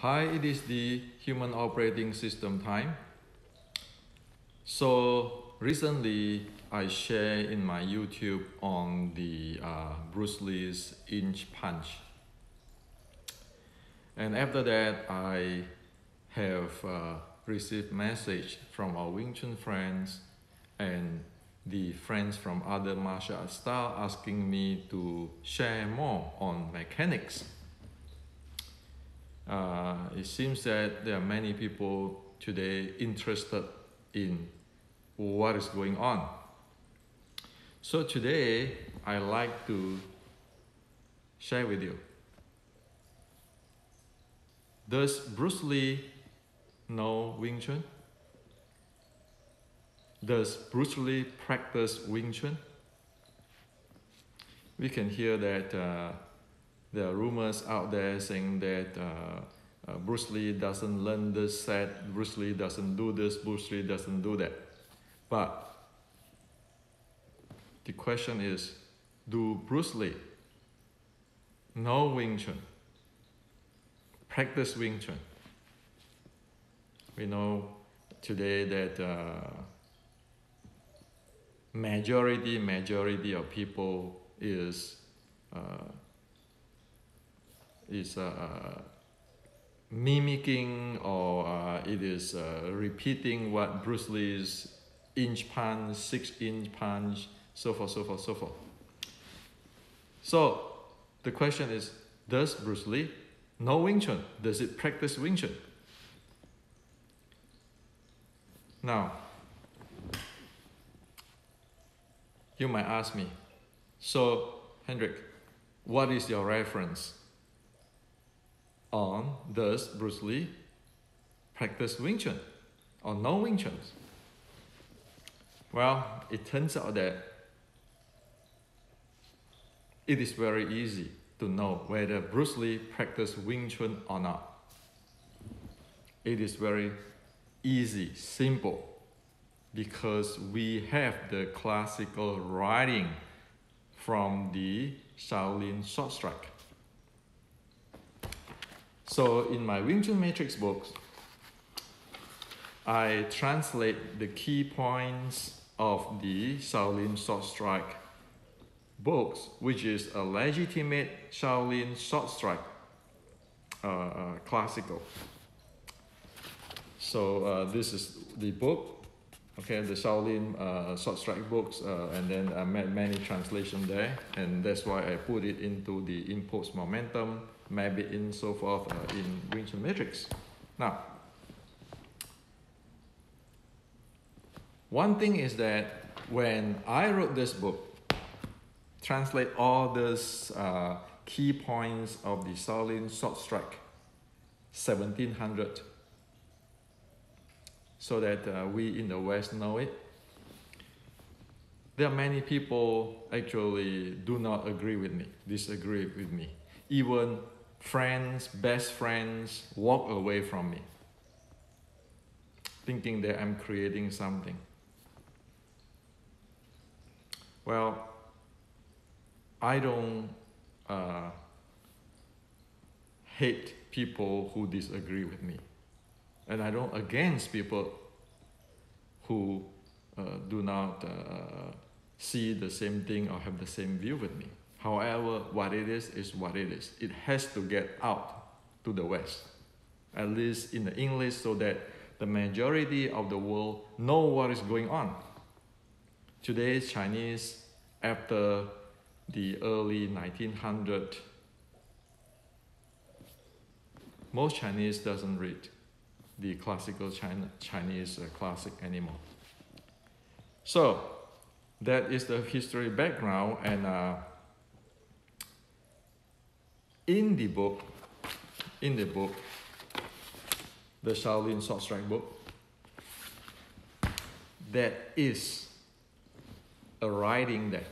Hi, it is the human operating system time. So recently I shared in my YouTube on the Bruce Lee's inch punch. And after that, I have received message from our Wing Chun friends and the friends from other martial arts style asking me to share more on mechanics. It seems that there are many people today interested in what is going on. So today, I like to share with you. Does Bruce Lee know Wing Chun? Does Bruce Lee practice Wing Chun? We can hear that there are rumors out there saying that Bruce Lee doesn't learn this set, Bruce Lee doesn't do this, Bruce Lee doesn't do that. But the question is, do Bruce Lee know Wing Chun? Practice Wing Chun? We know today that majority of people is mimicking or it is repeating what Bruce Lee's inch punch, 6-inch punch, so forth. So the question is, does Bruce Lee know Wing Chun? Does it practice Wing Chun? Now, you might ask me, so Hendrik, what is your reference on does Bruce Lee practice Wing Chun or know Wing Chun? Well, it turns out that it is very easy to know whether Bruce Lee practiced Wing Chun or not. It is very easy, simple, because we have the classical writing from the Shaolin short strike. So in my Wing Chun Matrix books, I translate the key points of the Shaolin short strike books, which is a legitimate Shaolin short strike classical. So this is the book, okay, the Shaolin short strike books, and then I made many translations there, and that's why I put it into the impulse momentum, maybe in so forth in Wing Chun Matrix. Now, one thing is that when I wrote this book, translate all those key points of the Shaolin short strike, 1700, so that we in the West know it. There are many people actually do not agree with me, disagree with me. Even friends, best friends, walk away from me, thinking that I'm creating something. Well, I don't hate people who disagree with me. And I don't against people who do not see the same thing or have the same view with me. However, what it is what it is. It has to get out to the West, at least in the English, so that the majority of the world know what is going on. Today's Chinese, after the early 1900s, most Chinese doesn't read the classical Chinese classic anymore. So that is the history background, and in the book, the Shaolin short strike book, that is a writing there,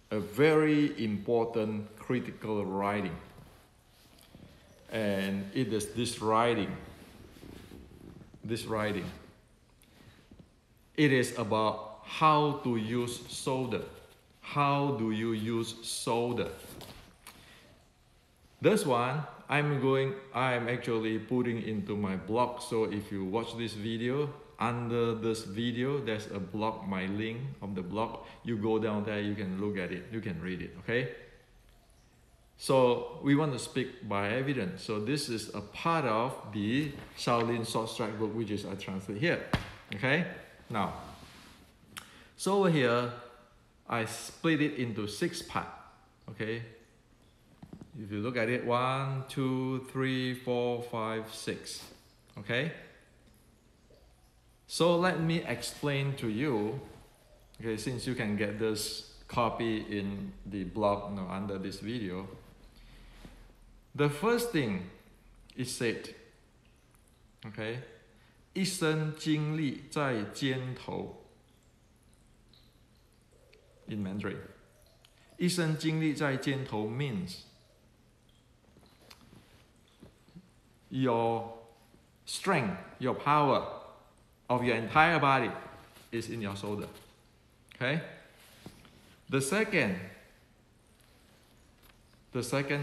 a very important critical writing, and it is this writing. It is about how to use solder. How do you use solder? This one I'm actually putting into my blog. So if you watch this video, under this video, there's a blog, my link of the blog. You go down there, you can look at it, you can read it, okay? So we want to speak by evidence. So this is a part of the Shaolin Short Strike book, which is I translate here, okay? Now, so over here, I split it into 6 parts, okay? If you look at it, 1, 2, 3, 4, 5, 6, okay? So let me explain to you, okay, since you can get this copy in the blog under this video. The first thing is said, okay, 一生精力在肩头 in Mandarin. 一生精力在肩头 means your strength, your power of your entire body is in your shoulder. Okay? The second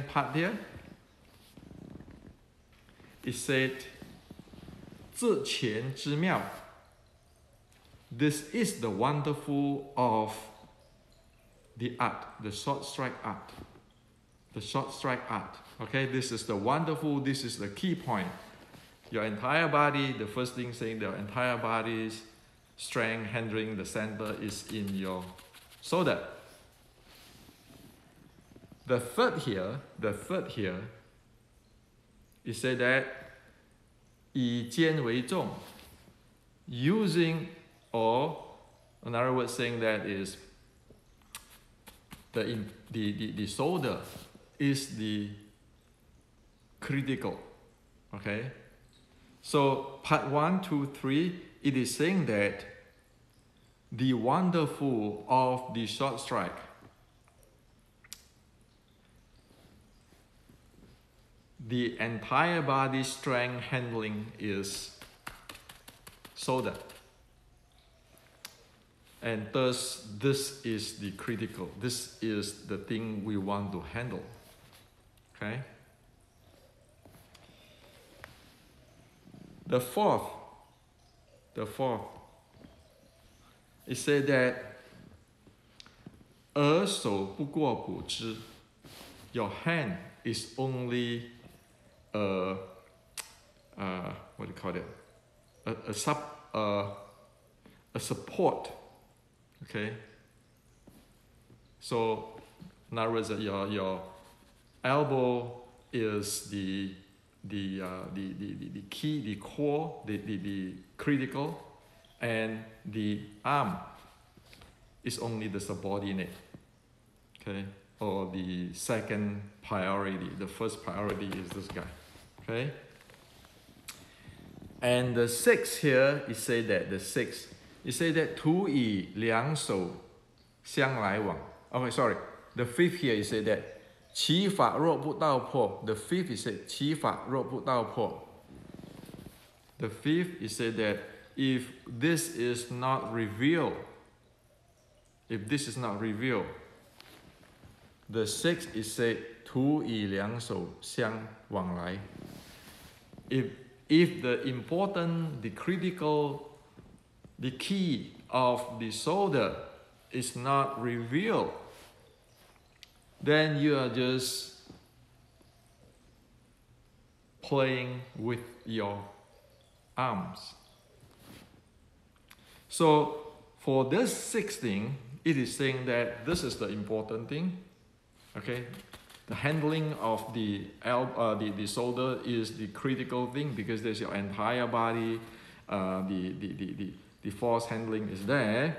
part here is said 自前之妙. This is the wonderful of the art, the short strike art. The short strike art. Okay, this is the wonderful, this is the key point. Your entire body, the first thing saying the entire body's strength handling the center is in your shoulder. The third here is said that 以肩为重, using, or another word saying that is the shoulder is the critical, okay? So part 1, 2, 3, it is saying that the wonderful of the short strike, the entire body strength handling is shoulder. And thus, this is the critical. This is the thing we want to handle, okay? The fourth, it said that 而手不过补之, your hand is only what do you call it? A support, okay? So in other words, your elbow is the key, the core, the critical, and the arm is only the subordinate, okay, or the second priority. The first priority is this guy, okay. And the sixth here, it say that that 徒以两手相来往. Okay, sorry. The fifth here, it say that 其法若不道破. The fifth is said 其法若不道破. The fifth is said that if this is not revealed, the sixth is said 徒以两手相往来. If the important, the critical, the key of the shoulder is not revealed, then you are just playing with your arms. So for this sixth thing, it is saying that this is the important thing, okay? The handling of the shoulder is the critical thing because there's your entire body. The force handling is there,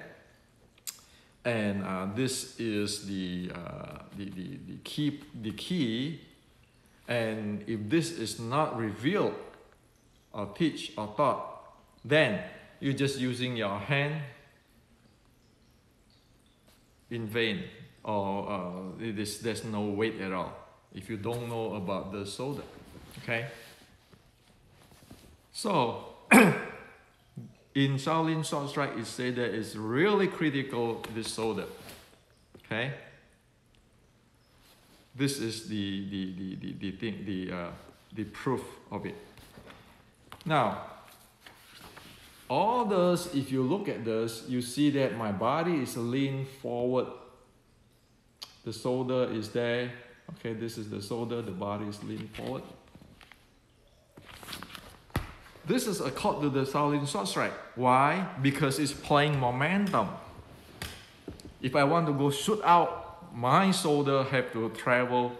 and this is the key. And if this is not revealed or teach or taught, then you're just using your hand in vain. Or there's no weight at all if you don't know about the shoulder, okay? So in Shaolin Short Strike, it said that it's really critical, this shoulder, okay? This is the thing, the proof of it. Now, all this, if you look at this, you see that my body is leaned forward. The shoulder is there. Okay, this is the shoulder, the body is leaned forward. This is according to the Shaolin short strike. Why? Because it's playing momentum. If I want to go shoot out, my shoulder have to travel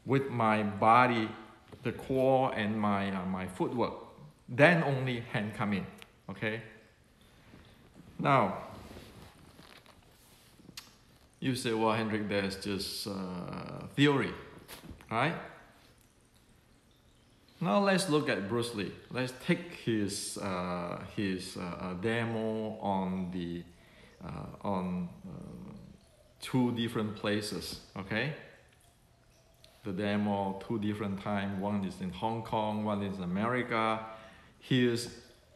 with my body, the core and my footwork. Then only hand come in. Okay. Now, you say, well, Hendrik, that's just theory, right? Now let's look at Bruce Lee. Let's take his demo on the two different places. Okay. The demo 2 different times. One is in Hong Kong, one is in America. Here's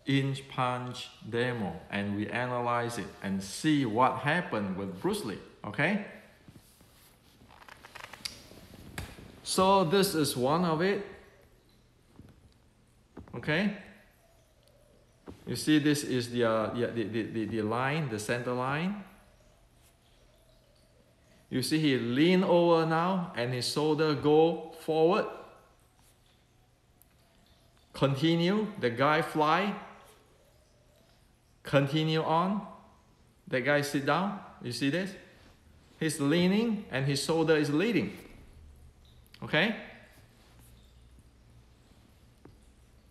inch punch demo, and we analyze it and see what happened with Bruce Lee. Okay. So this is one of it. Okay. You see, this is the line, the center line. You see, he lean over now, and his shoulder go forward. Continue. The guy fly. Continue on. The guy sit down. You see this? He's leaning, and his shoulder is leading. Okay.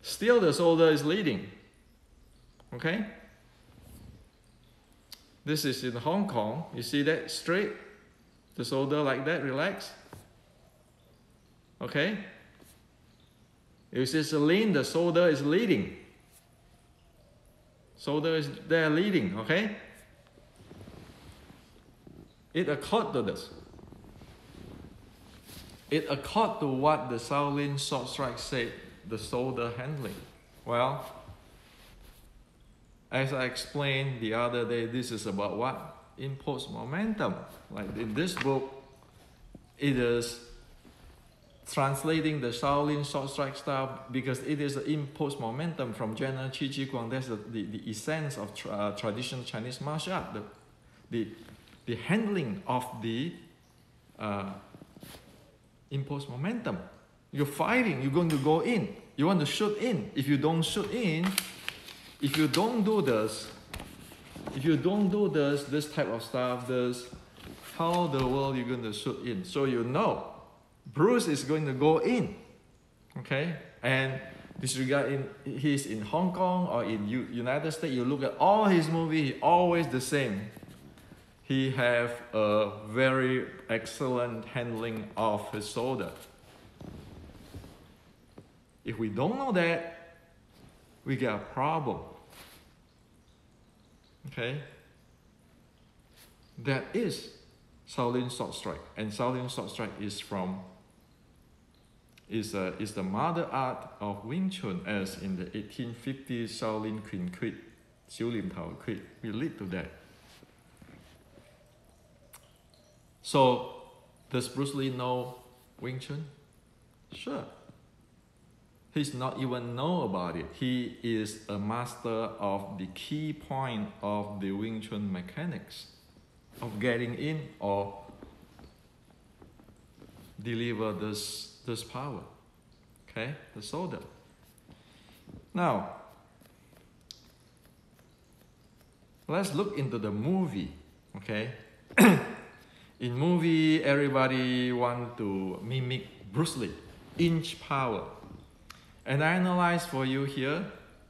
Still the shoulder is leading. Okay. This is in Hong Kong. You see that straight? The shoulder like that, relax. Okay. You see the lean, the shoulder is leading. Shoulder is there leading, okay? It accord to this. It accord to what the Shaolin short strike said, the shoulder handling. Well, as I explained the other day, this is about what? Impulse momentum. Like in this book, it is translating the Shaolin short strike style because it is the impulse momentum from general Qi Ji Guang. That's the essence of traditional Chinese martial art. The handling of the impulse momentum. You're fighting, you're going to go in. You want to shoot in. If you don't shoot in, if you don't do this, this type of stuff, how the world you're going to shoot in? So you know, Bruce is going to go in, okay? And disregard he's in Hong Kong or in United States, you look at all his movies, he always the same. He have a very excellent handling of his shoulder. If we don't know that, we get a problem. Okay? That is Shaolin short strike, and Shaolin short strike is the mother art of Wing Chun, as in the 1850s Shaolin Queen Quid, Xiu Lim Tao Quid, we lead to that. So, does Bruce Lee know Wing Chun? Sure. He's not even know about it. He is a master of the key point of the Wing Chun mechanics, of getting in or deliver this power. Okay, the shoulder. Now, let's look into the movie. Okay. In movie, everybody want to mimic Bruce Lee, inch power. And I analyzed for you here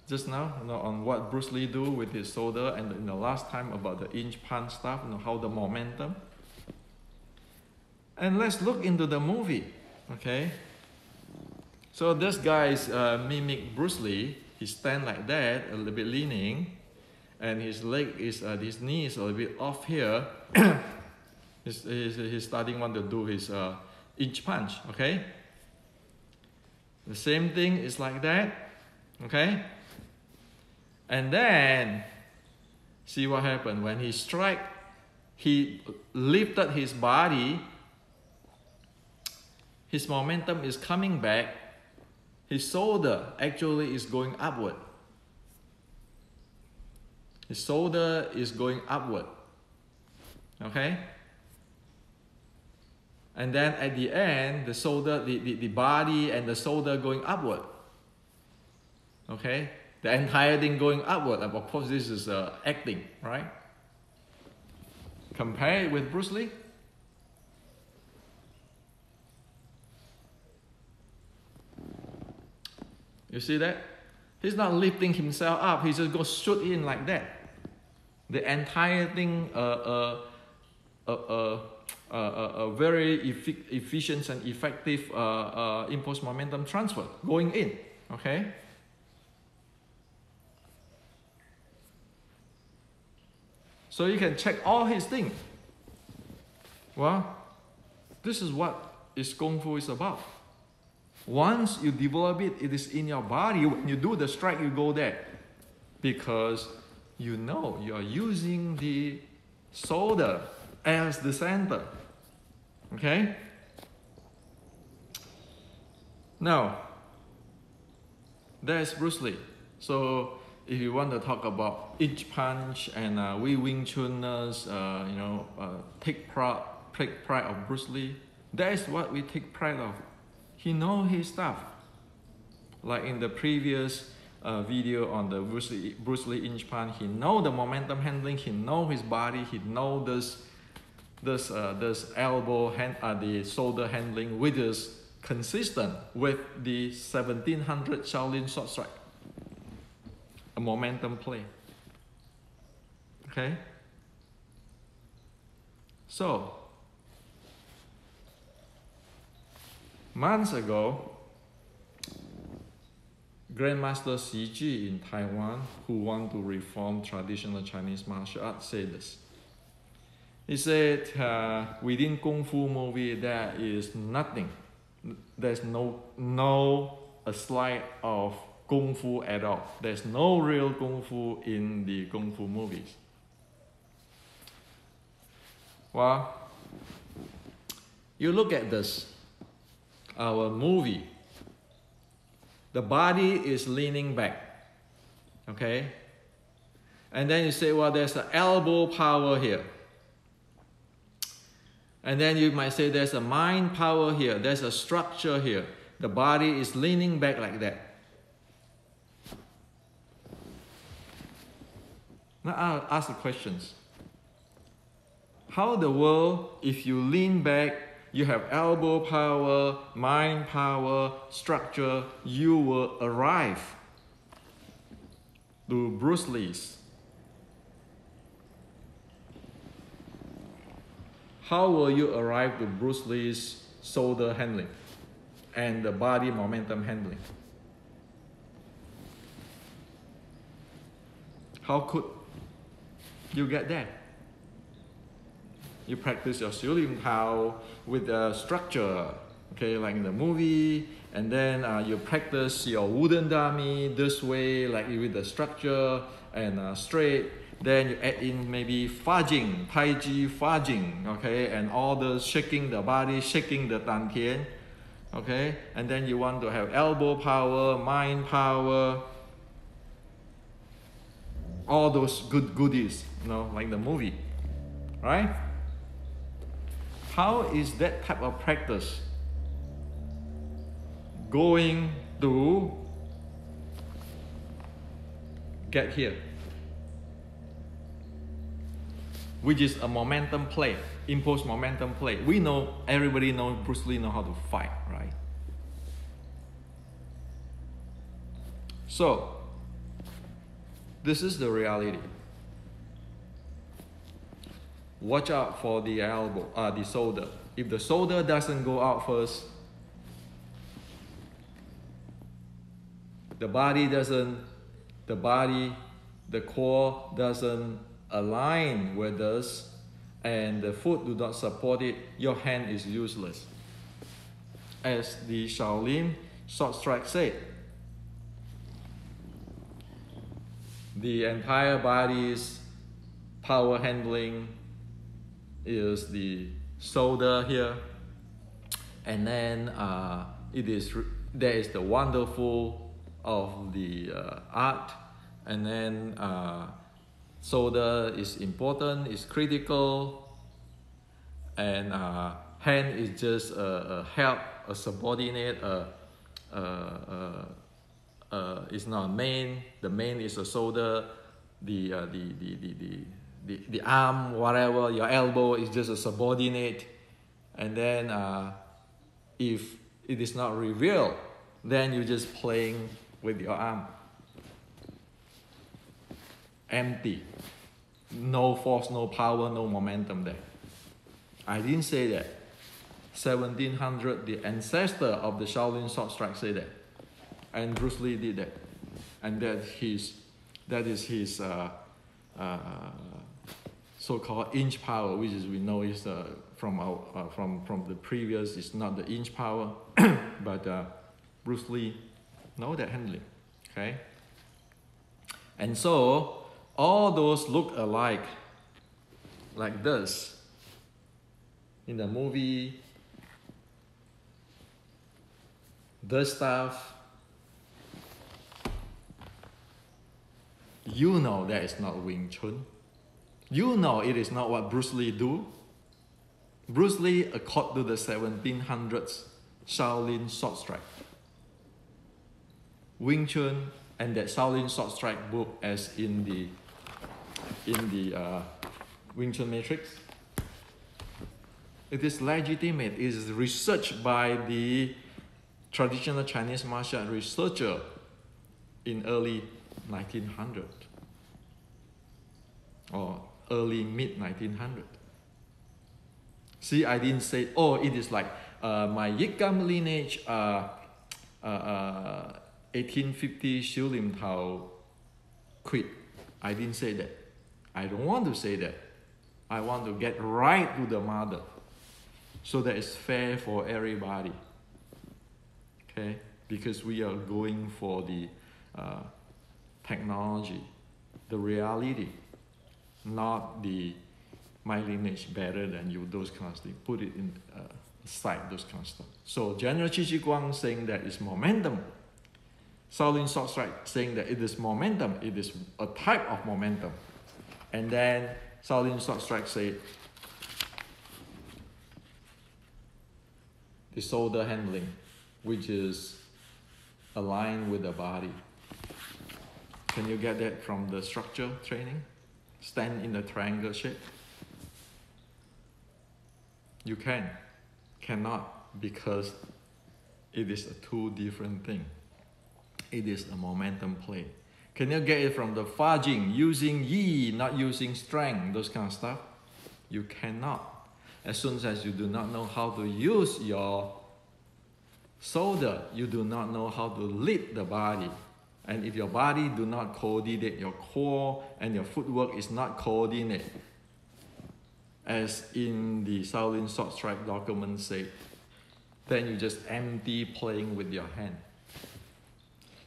just now, on what Bruce Lee do with his shoulder, and in the last time about the inch punch stuff, how the momentum. And let's look into the movie, okay? So this guy is mimic Bruce Lee. He stand like that, a little bit leaning, and his leg is, his knee is a little bit off here. He's starting want to do his inch punch, okay? The same thing is like that, okay? And then, see what happened. When he strike, he lifted his body his momentum is coming back, his shoulder actually is going upward. His shoulder is going upward. Okay? And then at the end, the shoulder, the body and the shoulder going upward. Okay? The entire thing going upward. Of course, this is acting, right? Compare it with Bruce Lee. You see that? He's not lifting himself up. He just goes shoot in like that. The entire thing, a very efficient and effective impulse momentum transfer going in. Okay. So you can check all his things. Well, this is what Kung Fu is about. Once you develop it, it is in your body. When you do the strike, you go there. Because you know you are using the shoulder as the center. Okay? Now, there's Bruce Lee. So if you want to talk about each punch and we Wing Chuners, take pride of Bruce Lee, that is what we take pride of. He knows his stuff. Like in the previous video on the Bruce Lee inch punch, he knows the momentum handling, he knows his body, he knows this elbow hand, the shoulder handling, which is consistent with the 1700 Shaolin short strike. A momentum play. Okay? So, months ago, Grandmaster Xi Ji in Taiwan, who want to reform traditional Chinese martial arts, said this. He said, within Kung Fu movie, there is nothing. There's no a slide of Kung Fu at all. There's no real Kung Fu in the Kung Fu movies. Well, you look at this, our movie, the body is leaning back, okay? And then you say, well, there's an elbow power here. And then you might say there's a mind power here, there's a structure here. The body is leaning back like that. Now I'll ask the questions. How the world, if you lean back, you have elbow power, mind power, structure, you will arrive to Bruce Lee's. How will you arrive to Bruce Lee's shoulder handling and the body momentum handling? How could you get that? You practice your Xiu Lim Tao with the structure, okay, like in the movie, and then you practice your wooden dummy this way, like with the structure and straight. Then you add in maybe fudging, Tai Chi fudging, okay, and all the shaking the body, shaking the dantian, okay, and then you want to have elbow power, mind power, all those goodies, like the movie, right? How is that type of practice going to get here? Which is a momentum play, impulse momentum play. We know, everybody knows Bruce Lee knows how to fight, right? So, this is the reality. Watch out for the elbow, the shoulder. If the shoulder doesn't go out first, the core doesn't align with this, and the foot do not support it, your hand is useless. As the Shaolin short strike said, the entire body's power handling is the shoulder here, And then there is the wonderful of the art, and then shoulder is important, is critical, and hand is just a help, a subordinate, it's not main. The main is the shoulder, the arm, whatever, your elbow is just a subordinate. And then if it is not revealed, then you're just playing with your arm. Empty. No force, no power, no momentum there. I didn't say that. 1700, the ancestor of the Shaolin sword strike said that. And Bruce Lee did that. And that is his so-called inch power, which is we know is from the previous. It's not the inch power, but Bruce Lee know that handling. Okay. And so all those look alike, like this. In the movie, the stuff, you know that is not Wing Chun. You know it is not what Bruce Lee do. Bruce Lee, according to the 1700s Shaolin sword strike. Wing Chun and that Shaolin sword strike book, as in the Wing Chun Matrix, it is legitimate. It is researched by the traditional Chinese martial art researcher in early 1900 or early mid 1900. See, I didn't say, oh, it is like my Yikam lineage, 1850 Xiu Lim Tao quit. I didn't say that. I don't want to say that. I want to get right to the mother, so that it's fair for everybody. Okay? Because we are going for the technology, the reality, not the my lineage better than you, those kind of things. Put it in aside, those kind of stuff. So General Qi Shi Guang saying that it's momentum. Shaolin sword strike saying that it is momentum, it is a type of momentum. And then Shaolin sword strike say the shoulder handling, which is aligned with the body. Can you get that from the structure training? Stand in the triangle shape. You cannot, because it is a two different thing. It is a momentum play. Can you get it from the Fajing, using yi, not using strength, those kind of stuff? You cannot. As soon as you do not know how to use your shoulder, you do not know how to lead the body. And if your body do not coordinate, your core and your footwork is not coordinated, as in the Shaolin sword strike document say, then you just empty playing with your hand.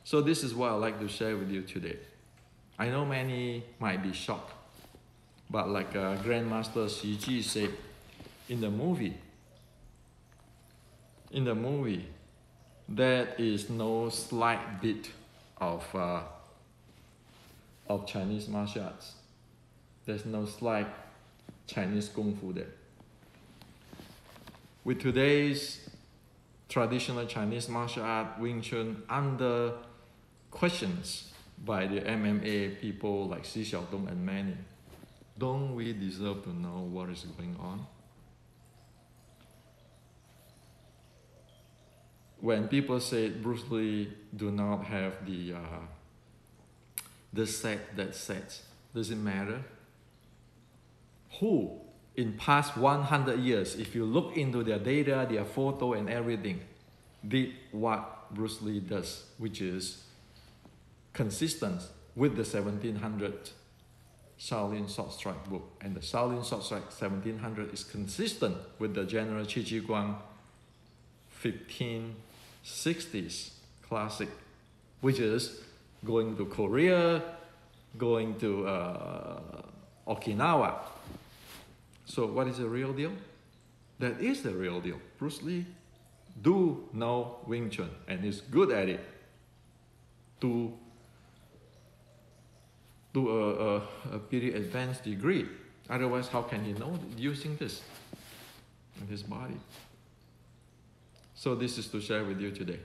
So this is what I'd like to share with you today. I know many might be shocked, but like Grandmaster Xi Ji said, in the movie, there is no slight bit of Chinese martial arts. There's no slight Chinese Kung Fu there. With today's traditional Chinese martial art, Wing Chun, under questions by the MMA people like Xi Xiaodong and many, don't we deserve to know what is going on? When people say Bruce Lee do not have the set that sets, does it matter? Who in past 100 years, if you look into their data, their photo and everything, did what Bruce Lee does, which is consistent with the 1700 Shaolin sword strike book. And the Shaolin sword strike 1700 is consistent with the General Qi Shi Guang 1560s classic, which is going to Korea, going to Okinawa. So what is the real deal? That is the real deal. Bruce Lee do know Wing Chun and is good at it to do a pretty advanced degree. Otherwise, how can he know using this in his body? So this is to share with you today.